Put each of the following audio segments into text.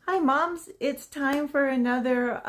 Hi moms, it's time for another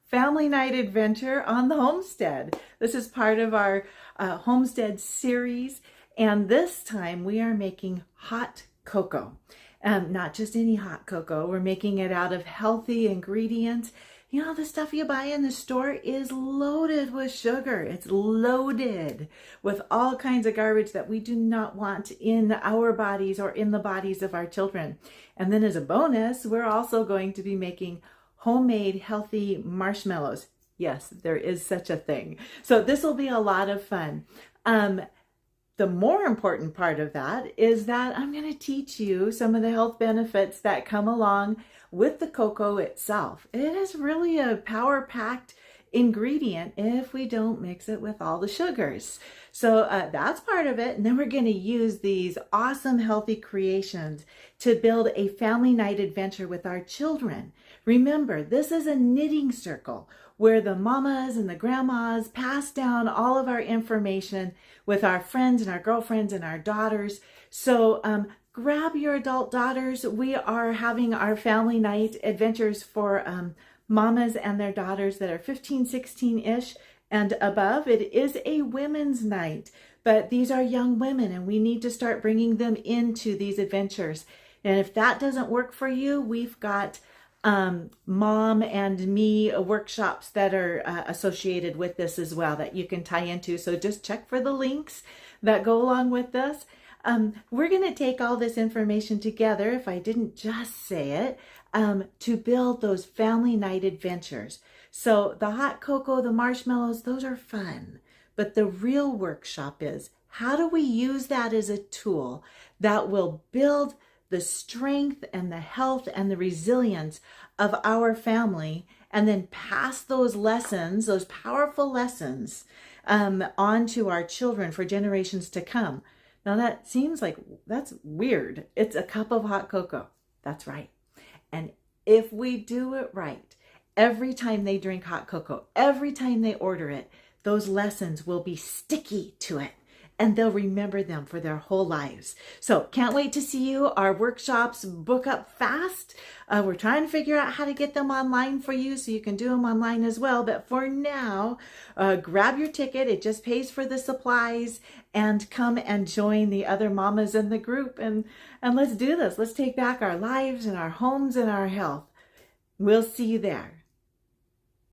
family night adventure on the homestead. This is part of our homestead series, and this time we are making hot cocoa. Not just any hot cocoa, we're making it out of healthy ingredients. You know, the stuff you buy in the store is loaded with sugar. It's loaded with all kinds of garbage that we do not want in our bodies or in the bodies of our children. And then as a bonus, we're also going to be making homemade healthy marshmallows. Yes, there is such a thing. So this will be a lot of fun. The more important part of that is that I'm going to teach you some of the health benefits that come along with the cocoa itself. It is really a power-packed ingredient if we don't mix it with all the sugars. So that's part of it. And then we're going to use these awesome healthy creations to build a family night adventure with our children. Remember, this is a knitting circle where the mamas and the grandmas pass down all of our information with our friends and our girlfriends and our daughters. So grab your adult daughters. We are having our family night adventures for mamas and their daughters that are 15, 16-ish and above. It is a women's night, but these are young women and we need to start bringing them into these adventures. And if that doesn't work for you, we've got mom and me workshops that are associated with this as well that you can tie into. So just check for the links that go along with this. We're going to take all this information together, if I didn't just say it, to build those family night adventures. So the hot cocoa, the marshmallows, those are fun. But the real workshop is, how do we use that as a tool that will build the strength and the health and the resilience of our family, and then pass those lessons, those powerful lessons, on to our children for generations to come. Now that seems like that's weird. It's a cup of hot cocoa. That's right. And if we do it right, every time they drink hot cocoa, every time they order it, those lessons will be sticky to it, and they'll remember them for their whole lives. So can't wait to see you. Our workshops book up fast. We're trying to figure out how to get them online for you so you can do them online as well. But for now, grab your ticket. It just pays for the supplies, and come and join the other mamas in the group. And let's do this. Let's take back our lives and our homes and our health. We'll see you there.